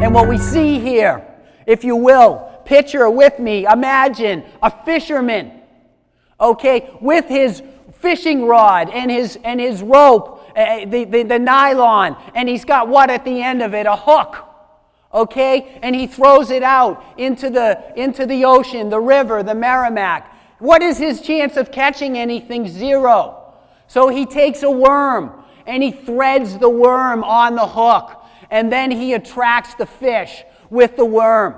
And what we see here, if you will, picture with me, imagine a fisherman, okay, with his fishing rod and his rope, the nylon, and he's got what at the end of it? A hook. Okay? And he throws it out into the ocean, the river, the Merrimack. What is his chance of catching anything? 0. So he takes a worm and he threads the worm on the hook, and then he attracts the fish with the worm.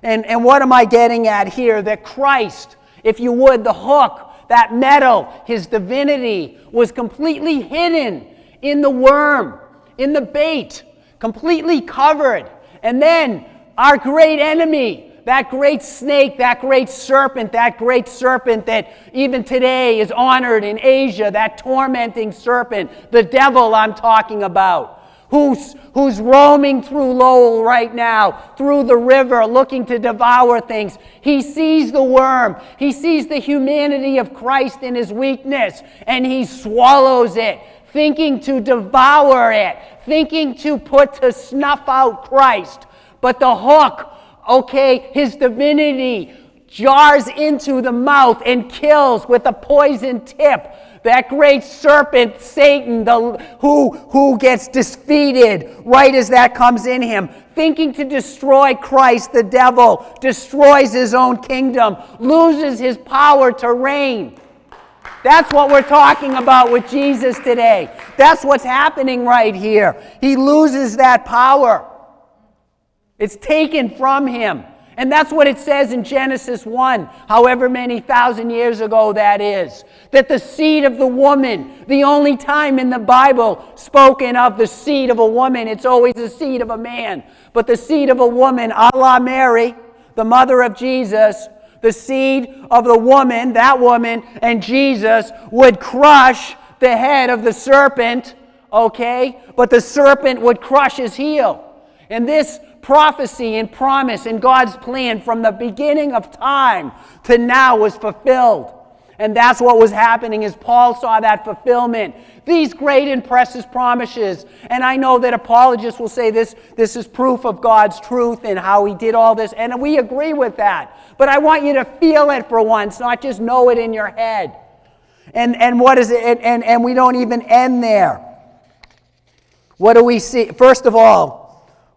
And what am I getting at here? That Christ, if you would, the hook, that metal, his divinity, was completely hidden in the worm, in the bait, completely covered. And then our great enemy, that great snake, that great serpent that even today is honored in Asia, that tormenting serpent, the devil I'm talking about, who's roaming through Lowell right now, through the river, looking to devour things. He sees the worm. He sees the humanity of Christ in his weakness, and he swallows it, thinking to devour it, thinking to put to snuff out Christ. But the hook, okay, his divinity, jars into the mouth and kills with a poison tip that great serpent, Satan, who gets defeated right as that comes in him. Thinking to destroy Christ, the devil destroys his own kingdom, loses his power to reign. That's what we're talking about with Jesus today. That's what's happening right here. He loses that power. It's taken from him. And that's what it says in Genesis 1, however many thousand years ago that is. That the seed of the woman, the only time in the Bible spoken of the seed of a woman, it's always the seed of a man. But the seed of a woman, a la Mary, the mother of Jesus, the seed of the woman, that woman, and Jesus would crush the head of the serpent, okay? But the serpent would crush his heel. And this prophecy and promise and God's plan from the beginning of time to now was fulfilled. And that's what was happening as Paul saw that fulfillment. These great and precious promises. And I know that apologists will say this is proof of God's truth and how he did all this. And we agree with that. But I want you to feel it for once, not just know it in your head. And what is it? And we don't even end there. What do we see? First of all,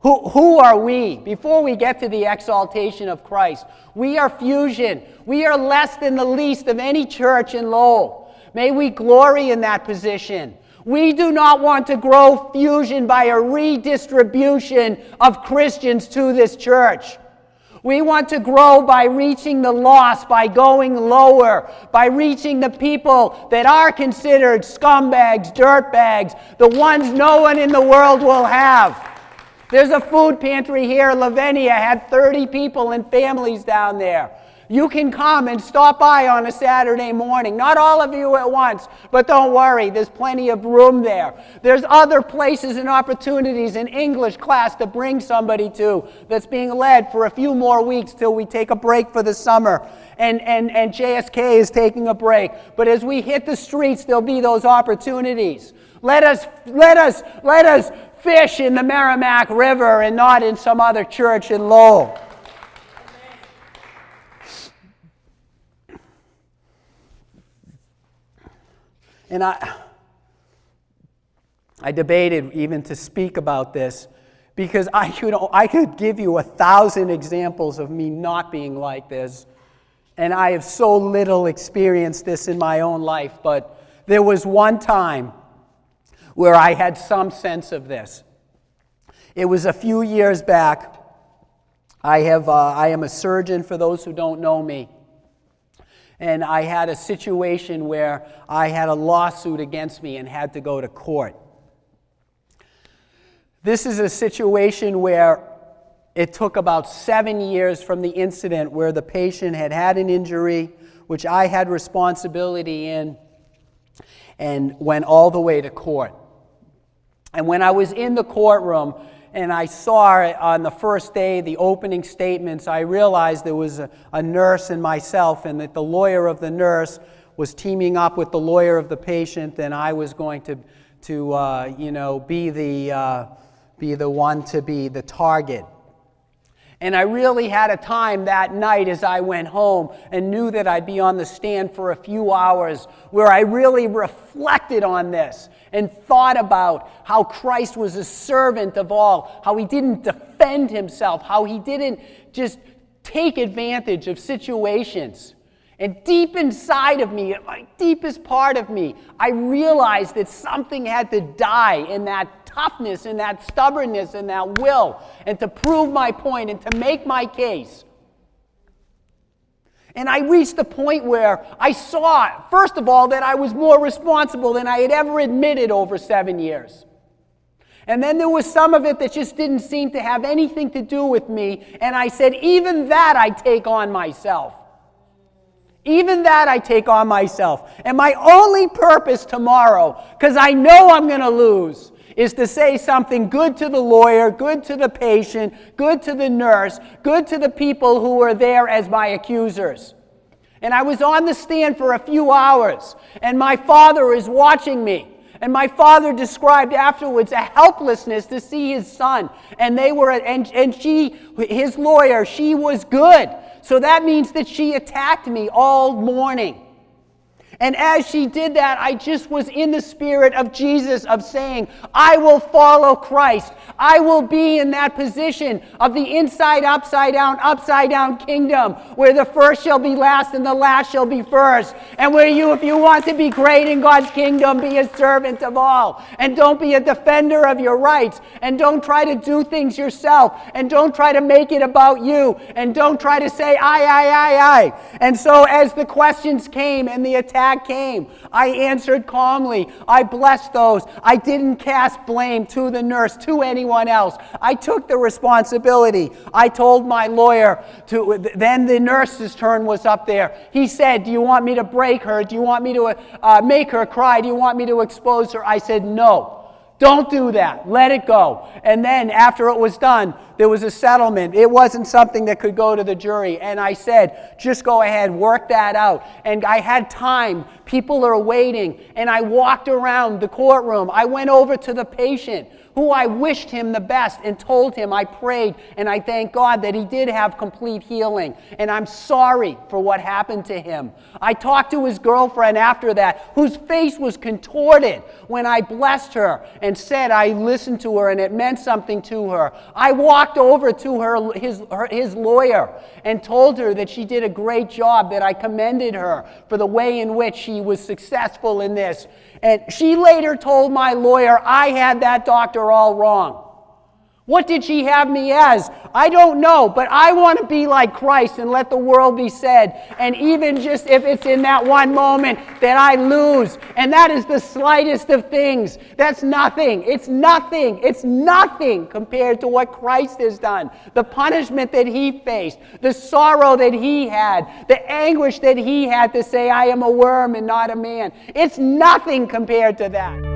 who are we? Before we get to the exaltation of Christ, we are Fusion. We are less than the least of any church in Lowell. May we glory in that position. We do not want to grow Fusion by a redistribution of Christians to this church. We want to grow by reaching the lost, by going lower, by reaching the people that are considered scumbags, dirtbags, the ones no one in the world will have. There's a food pantry here. Lavinia had 30 people and families down there. You can come and stop by on a Saturday morning. Not all of you at once, but don't worry, there's plenty of room there. There's other places and opportunities in English class to bring somebody to that's being led for a few more weeks till we take a break for the summer. And JSK is taking a break. But as we hit the streets, there'll be those opportunities. Let us fish in the Merrimack River and not in some other church in Lowell. And I debated even to speak about this because I could give you 1,000 examples of me not being like this. And I have so little experienced this in my own life. But there was one time where I had some sense of this. It was a few years back. I am a surgeon, for those who don't know me. And I had a situation where I had a lawsuit against me and had to go to court. This is a situation where it took about 7 years from the incident where the patient had an injury, which I had responsibility in, and went all the way to court. And when I was in the courtroom and I saw on the first day the opening statements, I realized there was a nurse and myself, and that the lawyer of the nurse was teaming up with the lawyer of the patient, and I was going to be be the one to be the target. And I really had a time that night as I went home and knew that I'd be on the stand for a few hours where I really reflected on this and thought about how Christ was a servant of all, how he didn't defend himself, how he didn't just take advantage of situations. And deep inside of me, at my deepest part of me, I realized that something had to die in that toughness and that stubbornness and that will, and to prove my point and to make my case. And I reached the point where I saw, first of all, that I was more responsible than I had ever admitted over 7 years. And then there was some of it that just didn't seem to have anything to do with me, and I said, even that I take on myself. Even that I take on myself. And my only purpose tomorrow, because I know I'm going to lose, is to say something good to the lawyer, good to the patient, good to the nurse, good to the people who were there as my accusers. And I was on the stand for a few hours, and my father is watching me. And my father described afterwards a helplessness to see his son. And they were, and she, his lawyer, she was good. So that means that she attacked me all morning. And as she did that, I just was in the spirit of Jesus, of saying, I will follow Christ. I will be in that position of the inside, upside down kingdom, where the first shall be last and the last shall be first. And where you, if you want to be great in God's kingdom, be a servant of all. And don't be a defender of your rights. And don't try to do things yourself. And don't try to make it about you. And don't try to say, I. And so as the questions came and the attack came, I answered calmly. I blessed those. I didn't cast blame to the nurse, to anyone else. I took the responsibility. I told my lawyer to, then the nurse's turn was up there. He said, do you want me to break her? Do you want me to make her cry? Do you want me to expose her? I said, no. Don't do that. Let it go. And then after it was done, there was a settlement. It wasn't something that could go to the jury. And I said, just go ahead, work that out. And I had time. People are waiting. And I walked around the courtroom. I went over to the patient, who I wished him the best and told him I prayed and I thank God that he did have complete healing. And I'm sorry for what happened to him. I talked to his girlfriend after that, whose face was contorted when I blessed her and said I listened to her and it meant something to her. I walked over to his lawyer and told her that she did a great job, that I commended her for the way in which she was successful in this. And she later told my lawyer I had that doctor all wrong. What did she have me as? I don't know, but I want to be like Christ and let the world be said. And even just if it's in that one moment that I lose, and that is the slightest of things, that's nothing. It's nothing. It's nothing compared to what Christ has done. The punishment that he faced, the sorrow that he had, the anguish that he had to say, I am a worm and not a man. It's nothing compared to that.